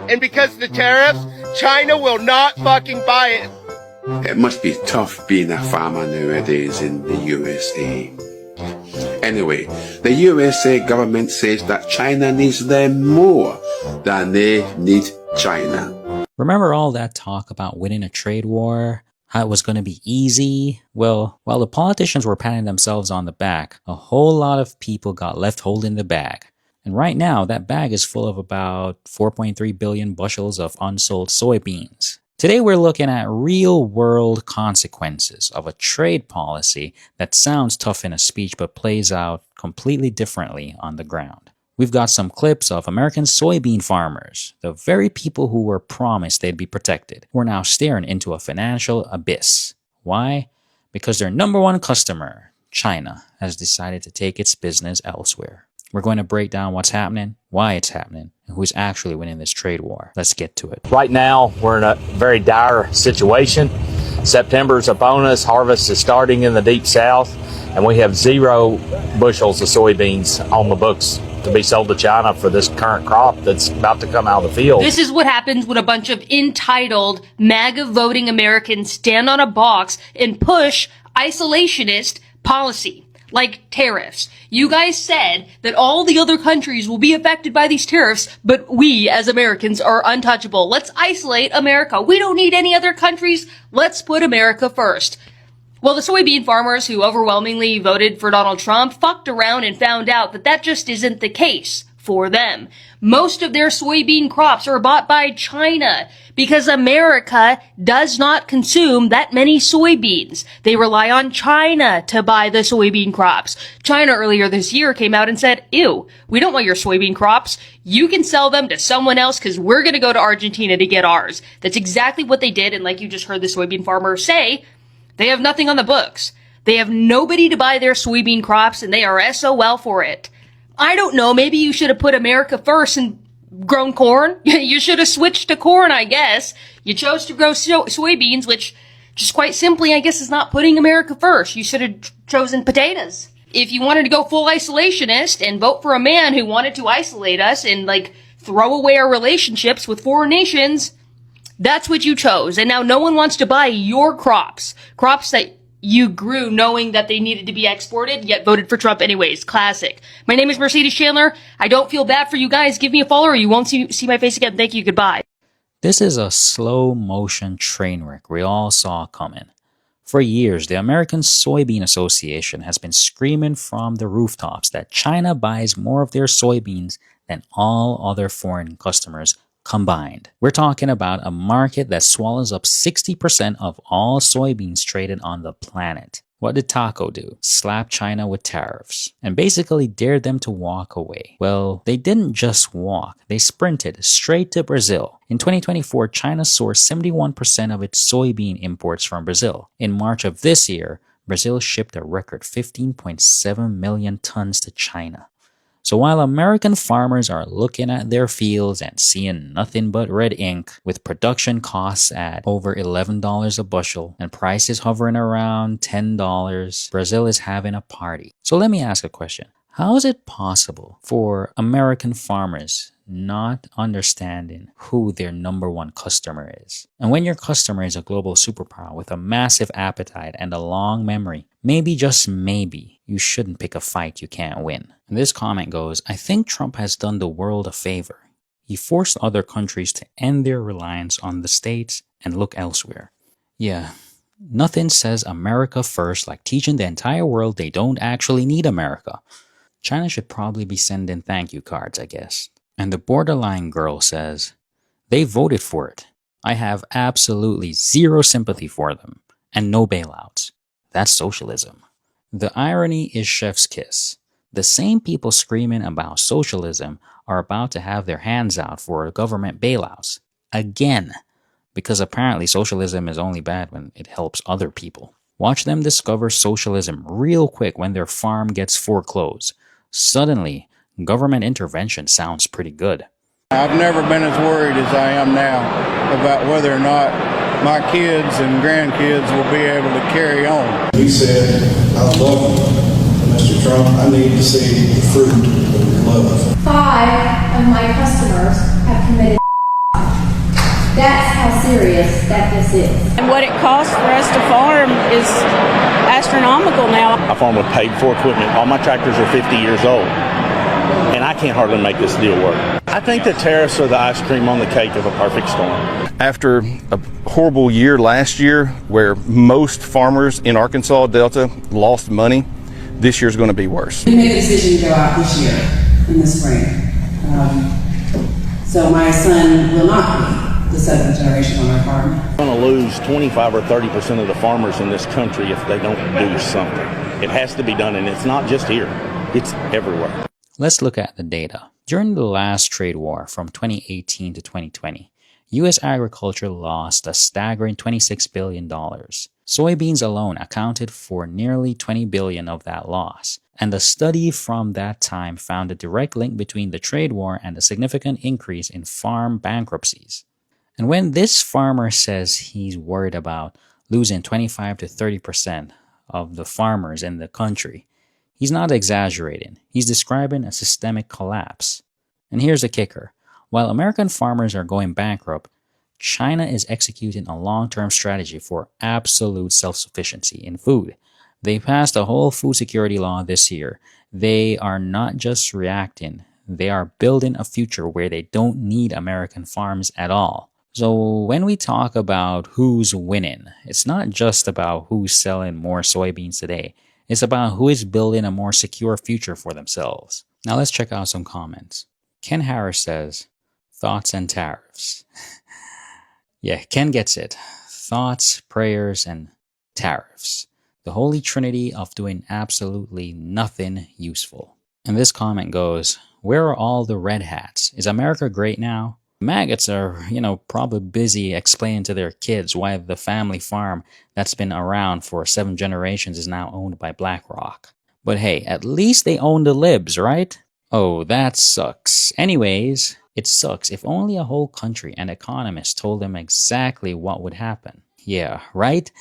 And because of the tariffs, China will not fucking buy it. It must be tough being a farmer nowadays in the USA. Anyway, the USA government says that China needs them more than they need China. Remember all that talk about winning a trade war? How it was going to be easy? Well, while the politicians were patting themselves on the back, a whole lot of people got left holding the bag. And right now, that bag is full of about 4.3 billion bushels of unsold soybeans. Today, we're looking at real-world consequences of a trade policy that sounds tough in a speech but plays out completely differently on the ground. We've got some clips of American soybean farmers, the very people who were promised they'd be protected, who are now staring into a financial abyss. Why? Because their number one customer, China, has decided to take its business elsewhere. We're going to break down what's happening, why it's happening, and who's actually winning this trade war. Let's get to it. Right now, we're in a very dire situation. September's upon us, harvest is starting in the deep south, and we have 0 bushels of soybeans on the books to be sold to China for this current crop that's about to come out of the field. This is what happens when a bunch of entitled, MAGA voting Americans stand on a box and push isolationist policy. Like tariffs. You guys said that all the other countries will be affected by these tariffs, but we as Americans are untouchable. Let's isolate America. We don't need any other countries. Let's put America first. Well, the soybean farmers who overwhelmingly voted for Donald Trump fucked around and found out that that just isn't the case for them. Most of their soybean crops are bought by China because America does not consume that many soybeans. They rely on China to buy the soybean crops. China earlier this year came out and said, ew, we don't want your soybean crops. You can sell them to someone else because we're going to go to Argentina to get ours. That's exactly what they did. And like you just heard the soybean farmer say, they have nothing on the books. They have nobody to buy their soybean crops and they are SOL for it. I don't know, maybe you should have put America first and grown corn. You should have switched to corn, I guess. You chose to grow soybeans, which just quite simply, I guess, is not putting America first. You should have chosen potatoes. If you wanted to go full isolationist and vote for a man who wanted to isolate us and, like, throw away our relationships with foreign nations, that's what you chose. And now no one wants to buy your crops. Crops that you grew knowing that they needed to be exported, yet voted for Trump anyways. Classic. My name is Mercedes Chandler. I don't feel bad for you guys. Give me a follow or you won't see my face again. Thank you. Goodbye. This is a slow-motion train wreck we all saw coming. For years, the American Soybean Association has been screaming from the rooftops that China buys more of their soybeans than all other foreign customers combined. We're talking about a market that swallows up 60% of all soybeans traded on the planet. What did Taco do? Slap China with tariffs and basically dared them to walk away. Well, they didn't just walk, they sprinted straight to Brazil. In 2024, China sourced 71% of its soybean imports from Brazil. In March of this year, Brazil shipped a record 15.7 million tons to China. So while American farmers are looking at their fields and seeing nothing but red ink, with production costs at over $11 a bushel and prices hovering around $10, Brazil is having a party. So let me ask a question. How is it possible for American farmers not understanding who their number one customer is? And when your customer is a global superpower with a massive appetite and a long memory, maybe, just maybe, you shouldn't pick a fight you can't win. And this comment goes, I think Trump has done the world a favor. He forced other countries to end their reliance on the States and look elsewhere. Yeah, nothing says America first like teaching the entire world they don't actually need America. China should probably be sending thank you cards, I guess. And the borderline girl says, they voted for it. I have absolutely zero sympathy for them and no bailouts. That's socialism. The irony is chef's kiss. The same people screaming about socialism are about to have their hands out for government bailouts. Again. Because apparently socialism is only bad when it helps other people. Watch them discover socialism real quick when their farm gets foreclosed. Suddenly, government intervention sounds pretty good. I've never been as worried as I am now about whether or not my kids and grandkids will be able to carry on. He said, I love you. Mr. Trump, I need to see the fruit of your love. 5 of my customers have committed That's how serious that this is. And what it costs for us to farm is astronomical now. I farm with paid-for equipment. All my tractors are 50 years old, and I can't hardly make this deal work. I think the tariffs are the ice cream on the cake of a perfect storm. After a horrible year last year where most farmers in Arkansas Delta lost money, this year's going to be worse. We made a decision to go out this year in the spring. So my son will not be the seventh generation on our farm. We're going to lose 25 or 30% of the farmers in this country if they don't do something. It has to be done, and it's not just here. It's everywhere. Let's look at the data. During the last trade war from 2018 to 2020, U.S. agriculture lost a staggering $26 billion. Soybeans alone accounted for nearly $20 billion of that loss. And a study from that time found a direct link between the trade war and a significant increase in farm bankruptcies. And when this farmer says he's worried about losing 25 to 30% of the farmers in the country, he's not exaggerating. He's describing a systemic collapse. And here's the kicker. While American farmers are going bankrupt, China is executing a long-term strategy for absolute self-sufficiency in food. They passed a whole food security law this year. They are not just reacting. They are building a future where they don't need American farms at all. So when we talk about who's winning, it's not just about who's selling more soybeans today. It's about who is building a more secure future for themselves. Now let's check out some comments. Ken Harris says, thoughts and tariffs. Yeah, Ken gets it. Thoughts, prayers, and tariffs. The holy trinity of doing absolutely nothing useful. And this comment goes, where are all the red hats? Is America great now? Maggots are, probably busy explaining to their kids why the family farm that's been around for 7 generations is now owned by BlackRock. But hey, at least they own the libs, right? Oh, that sucks. Anyways, it sucks if only a whole country and economists told them exactly what would happen. Yeah, right?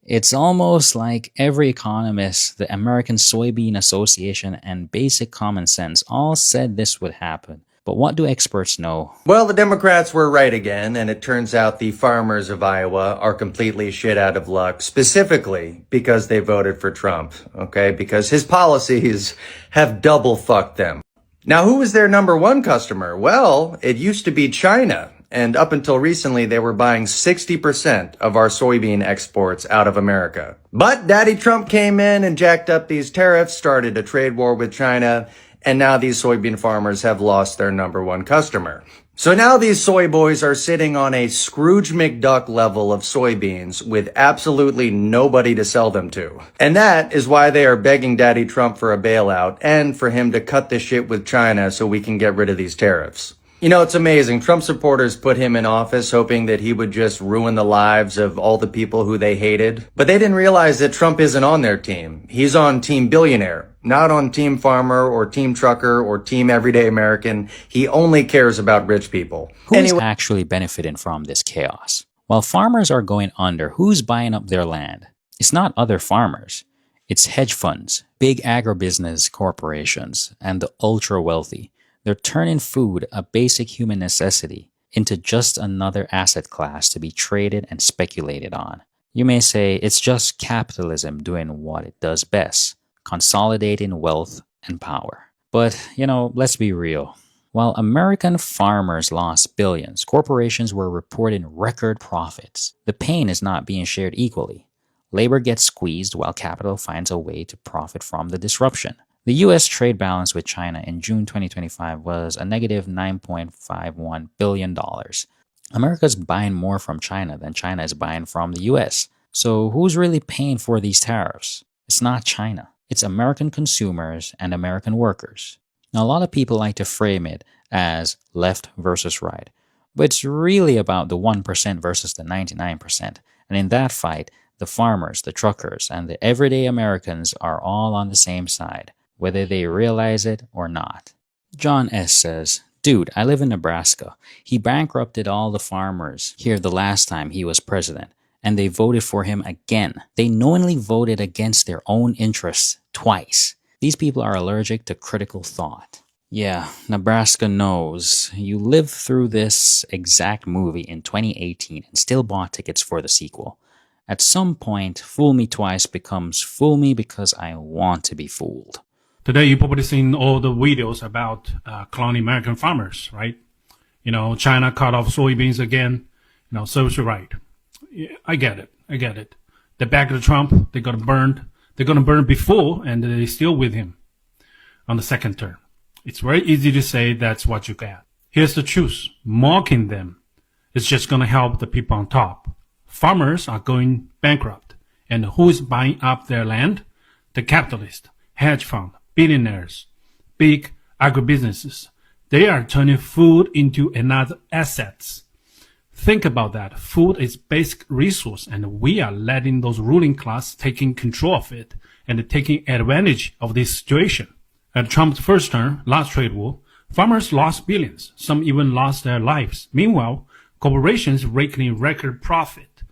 It's almost like every economist, the American Soybean Association, and Basic Common Sense all said this would happen. But what do experts know? Well, the Democrats were right again, and it turns out the farmers of Iowa are completely shit out of luck, specifically because they voted for Trump, okay? Because his policies have double fucked them. Now, who was their number one customer? Well, it used to be China. And up until recently, they were buying 60% of our soybean exports out of America. But Daddy Trump came in and jacked up these tariffs, started a trade war with China, and now these soybean farmers have lost their number one customer. So now these soy boys are sitting on a Scrooge McDuck level of soybeans with absolutely nobody to sell them to. And that is why they are begging Daddy Trump for a bailout and for him to cut the shit with China so we can get rid of these tariffs. It's amazing. Trump supporters put him in office hoping that he would just ruin the lives of all the people who they hated. But they didn't realize that Trump isn't on their team. He's on Team Billionaire, not on Team Farmer or Team Trucker or Team Everyday American. He only cares about rich people. Who's actually benefiting from this chaos? While farmers are going under, who's buying up their land? It's not other farmers. It's hedge funds, big agribusiness corporations, and the ultra-wealthy. They're turning food, a basic human necessity, into just another asset class to be traded and speculated on. You may say it's just capitalism doing what it does best, consolidating wealth and power. But, let's be real. While American farmers lost billions, corporations were reporting record profits. The pain is not being shared equally. Labor gets squeezed while capital finds a way to profit from the disruption. The U.S. trade balance with China in June 2025 was a negative $9.51 billion. America's buying more from China than China is buying from the U.S. So who's really paying for these tariffs? It's not China. It's American consumers and American workers. Now, a lot of people like to frame it as left versus right. But it's really about the 1% versus the 99%. And in that fight, the farmers, the truckers, and the everyday Americans are all on the same side, whether they realize it or not. John S. says, dude, I live in Nebraska. He bankrupted all the farmers here the last time he was president, and they voted for him again. They knowingly voted against their own interests twice. These people are allergic to critical thought. Yeah, Nebraska knows. You lived through this exact movie in 2018 and still bought tickets for the sequel. At some point, fool me twice becomes fool me because I want to be fooled. Today, you probably seen all the videos about cloning American farmers, right? You know, China cut off soybeans again. You know, serves you right. Yeah, I get it. They back to Trump. They got burned. They're going to burn before, and they're still with him on the second term. It's very easy to say that's what you get. Here's the truth. Mocking them is just going to help the people on top. Farmers are going bankrupt. And who is buying up their land? The capitalists, hedge fund, billionaires, big agribusinesses. They are turning food into another assets. Think about that. Food is basic resource, and we are letting those ruling class taking control of it and taking advantage of this situation. At Trump's first term, last trade war, farmers lost billions. Some even lost their lives. Meanwhile, corporations raking in record profit.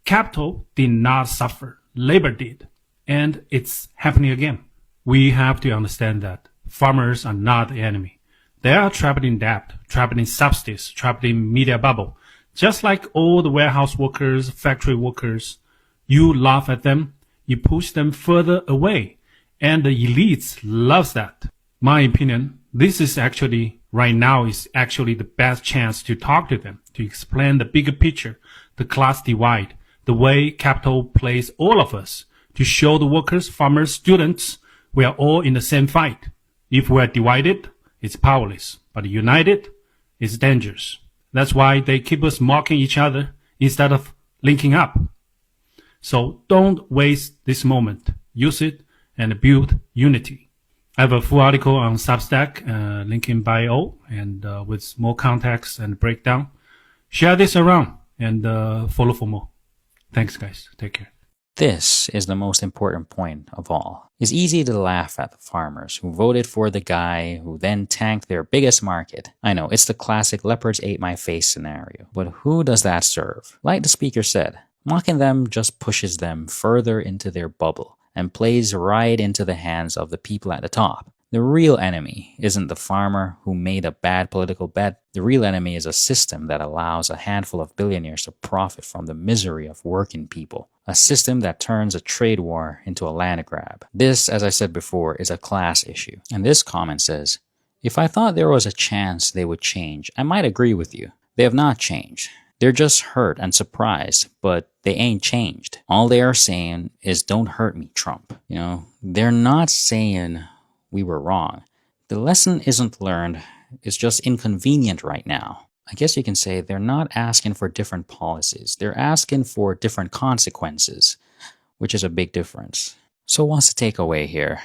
Capital did not suffer. Labor did. And it's happening again. We have to understand that farmers are not the enemy. They are trapped in debt, trapped in subsidies, trapped in media bubble. Just like all the warehouse workers, factory workers, you laugh at them, you push them further away. And the elites loves that. My opinion, this is actually, right now is actually the best chance to talk to them, to explain the bigger picture, the class divide, the way capital plays all of us, to show the workers, farmers, students, we are all in the same fight. If we are divided, it's powerless, but united, it's dangerous. That's why they keep us mocking each other instead of linking up. So don't waste this moment. Use it and build unity. I have a full article on Substack, link in bio, and with more context and breakdown. Share this around and follow for more. Thanks, guys. Take care. This is the most important point of all. It's easy to laugh at the farmers who voted for the guy who then tanked their biggest market. I know, it's the classic leopards ate my face scenario. But who does that serve? Like the speaker said, mocking them just pushes them further into their bubble and plays right into the hands of the people at the top. The real enemy isn't the farmer who made a bad political bet. The real enemy is a system that allows a handful of billionaires to profit from the misery of working people. A system that turns a trade war into a land grab. This, as I said before, is a class issue. And this comment says, if I thought there was a chance they would change, I might agree with you. They have not changed. They're just hurt and surprised, but they ain't changed. All they are saying is, don't hurt me, Trump. You know, they're not saying we were wrong. The lesson isn't learned, it's just inconvenient right now. I guess you can say they're not asking for different policies. They're asking for different consequences, which is a big difference. So what's the takeaway here?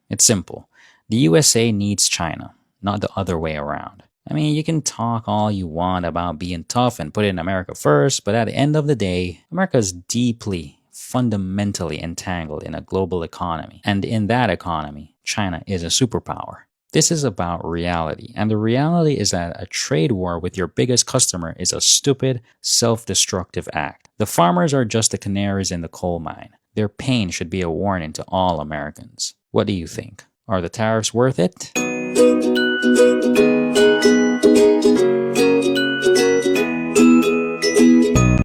It's simple. The USA needs China, not the other way around. I mean, you can talk all you want about being tough and putting America first, but at the end of the day, America is deeply, fundamentally entangled in a global economy. And in that economy, China is a superpower. This is about reality, and the reality is that a trade war with your biggest customer is a stupid, self-destructive act. The farmers are just the canaries in the coal mine. Their pain should be a warning to all Americans. What do you think? Are the tariffs worth it?